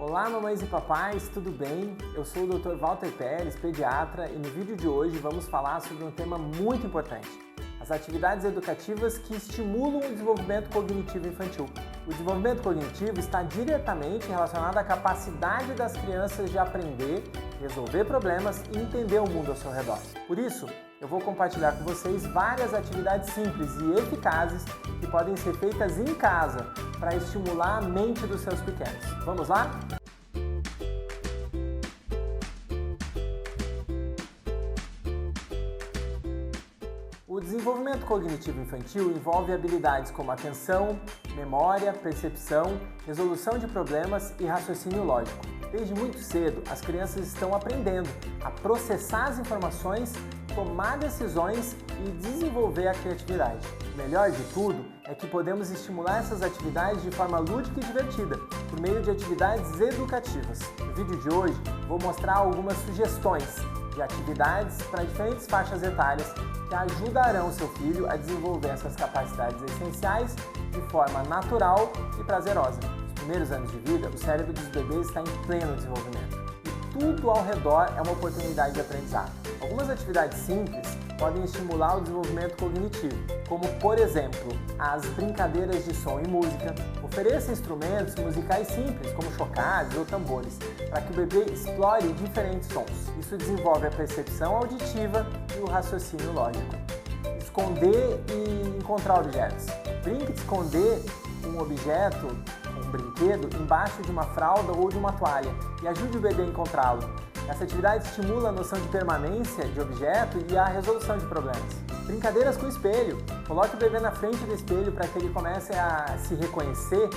Olá, mamães e papais, tudo bem? Eu sou o Dr. Walter Pérez, pediatra, e no vídeo de hoje vamos falar sobre um tema muito importante: as atividades educativas que estimulam o desenvolvimento cognitivo infantil. O desenvolvimento cognitivo está diretamente relacionado à capacidade das crianças de aprender, resolver problemas e entender o mundo ao seu redor. Por isso, eu vou compartilhar com vocês várias atividades simples e eficazes que podem ser feitas em casa para estimular a mente dos seus pequenos. Vamos lá? O desenvolvimento cognitivo infantil envolve habilidades como atenção, memória, percepção, resolução de problemas e raciocínio lógico. Desde muito cedo, as crianças estão aprendendo a processar as informações, tomar decisões e desenvolver a criatividade. O melhor de tudo é que podemos estimular essas atividades de forma lúdica e divertida, por meio de atividades educativas. No vídeo de hoje, vou mostrar algumas sugestões de atividades para diferentes faixas etárias que ajudarão seu filho a desenvolver essas capacidades essenciais de forma natural e prazerosa. Nos primeiros anos de vida, o cérebro dos bebês está em pleno desenvolvimento e tudo ao redor é uma oportunidade de aprendizado. Algumas atividades simples podem estimular o desenvolvimento cognitivo, como, por exemplo, as brincadeiras de som e música. Ofereça instrumentos musicais simples, como chocalhos ou tambores, para que o bebê explore diferentes sons. Isso desenvolve a percepção auditiva e o raciocínio lógico. Esconder e encontrar objetos. Brinque de esconder um objeto, um brinquedo, embaixo de uma fralda ou de uma toalha e ajude o bebê a encontrá-lo. Essa atividade estimula a noção de permanência de objeto e a resolução de problemas. Brincadeiras com espelho. Coloque o bebê na frente do espelho para que ele comece a se reconhecer,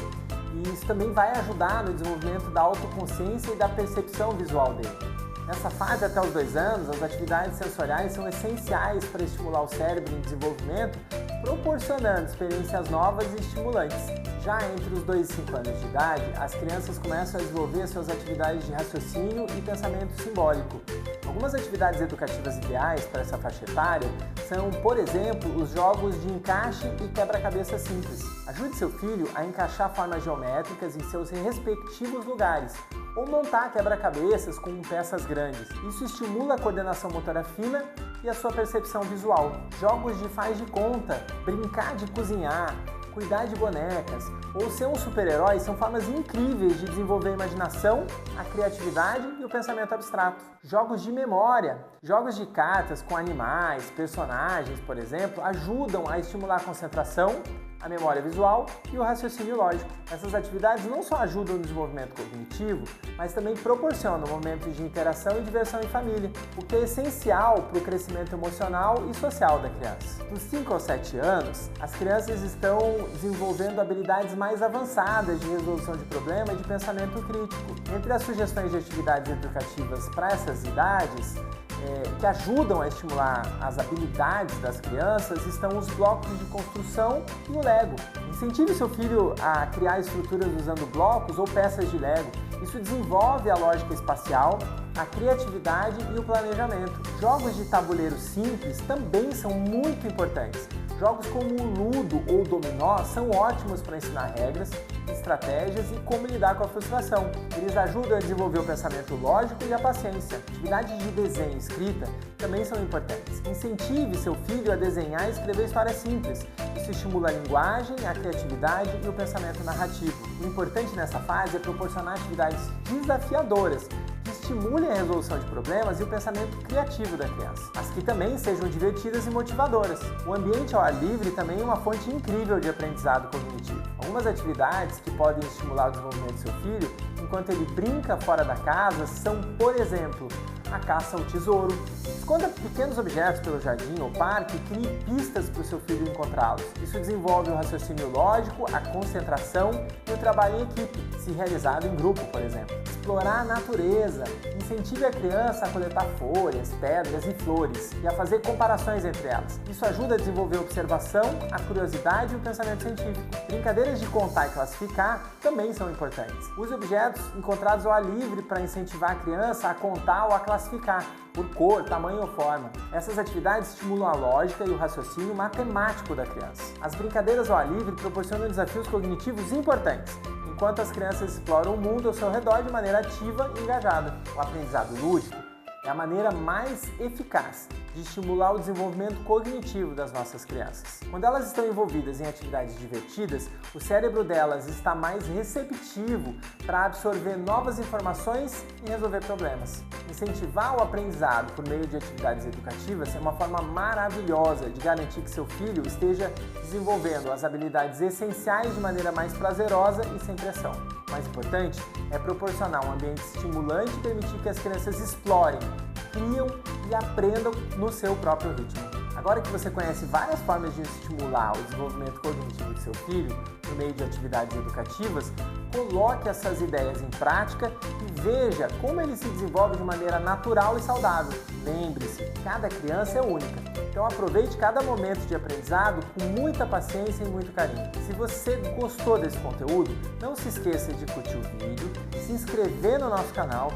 e isso também vai ajudar no desenvolvimento da autoconsciência e da percepção visual dele. Nessa fase, até os 2 anos, as atividades sensoriais são essenciais para estimular o cérebro em desenvolvimento, proporcionando experiências novas e estimulantes. Já entre os 2 e 5 anos de idade, as crianças começam a desenvolver suas atividades de raciocínio e pensamento simbólico. Algumas atividades educativas ideais para essa faixa etária são, por exemplo, os jogos de encaixe e quebra-cabeça simples. Ajude seu filho a encaixar formas geométricas em seus respectivos lugares, ou montar quebra-cabeças com peças grandes. Isso estimula a coordenação motora fina e a sua percepção visual. Jogos de faz de conta, brincar de cozinhar, cuidar de bonecas ou ser um super-herói são formas incríveis de desenvolver a imaginação, a criatividade e o pensamento abstrato. Jogos de memória, jogos de cartas com animais, personagens, por exemplo, ajudam a estimular a concentração, a memória visual e o raciocínio lógico. Essas atividades não só ajudam no desenvolvimento cognitivo, mas também proporcionam momentos de interação e diversão em família, o que é essencial para o crescimento emocional e social da criança. Dos 5 aos 7 anos, as crianças estão desenvolvendo habilidades mais avançadas de resolução de problema e de pensamento crítico. Entre as sugestões de atividades educativas para essas idades, que ajudam a estimular as habilidades das crianças, estão os blocos de construção e o Lego. Incentive seu filho a criar estruturas usando blocos ou peças de Lego. Isso desenvolve a lógica espacial, a criatividade e o planejamento. Jogos de tabuleiro simples também são muito importantes. Jogos como o Ludo ou o Dominó são ótimos para ensinar regras, estratégias e como lidar com a frustração. Eles ajudam a desenvolver o pensamento lógico e a paciência. Atividades de desenho e escrita também são importantes. Incentive seu filho a desenhar e escrever histórias simples. Isso estimula a linguagem, a criatividade e o pensamento narrativo. O importante nessa fase é proporcionar atividades desafiadoras que estimulem a resolução de problemas e o pensamento criativo da criança, mas que também sejam divertidas e motivadoras. O ambiente ao ar livre também é uma fonte incrível de aprendizado cognitivo. Algumas atividades que podem estimular o desenvolvimento do seu filho enquanto ele brinca fora da casa são, por exemplo, a caça ao tesouro. Esconda pequenos objetos pelo jardim ou parque e crie pistas para o seu filho encontrá-los. Isso desenvolve o raciocínio lógico, a concentração e o trabalho em equipe, se realizado em grupo, por exemplo. Explorar a natureza. Incentive a criança a coletar folhas, pedras e flores e a fazer comparações entre elas. Isso ajuda a desenvolver a observação, a curiosidade e o pensamento científico. Brincadeiras de contar e classificar também são importantes. Use objetos encontrados ao ar livre para incentivar a criança a contar ou a classificar por cor, tamanho ou forma. Essas atividades estimulam a lógica e o raciocínio matemático da criança. As brincadeiras ao ar livre proporcionam desafios cognitivos importantes, enquanto as crianças exploram o mundo ao seu redor de maneira ativa e engajada. O aprendizado lúdico é a maneira mais eficaz de estimular o desenvolvimento cognitivo das nossas crianças. Quando elas estão envolvidas em atividades divertidas, o cérebro delas está mais receptivo para absorver novas informações e resolver problemas. Incentivar o aprendizado por meio de atividades educativas é uma forma maravilhosa de garantir que seu filho esteja desenvolvendo as habilidades essenciais de maneira mais prazerosa e sem pressão. O mais importante é proporcionar um ambiente estimulante e permitir que as crianças explorem, criam e aprendam no seu próprio ritmo. Agora que você conhece várias formas de estimular o desenvolvimento cognitivo de seu filho por meio de atividades educativas, coloque essas ideias em prática e veja como ele se desenvolve de maneira natural e saudável. Lembre-se, cada criança é única, então aproveite cada momento de aprendizado com muita paciência e muito carinho. Se você gostou desse conteúdo, não se esqueça de curtir o vídeo, se inscrever no nosso canal,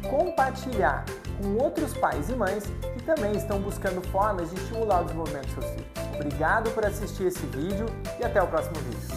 compartilhar com outros pais e mães que também estão buscando formas de estimular o desenvolvimento dos seus filhos. Obrigado por assistir esse vídeo e até o próximo vídeo.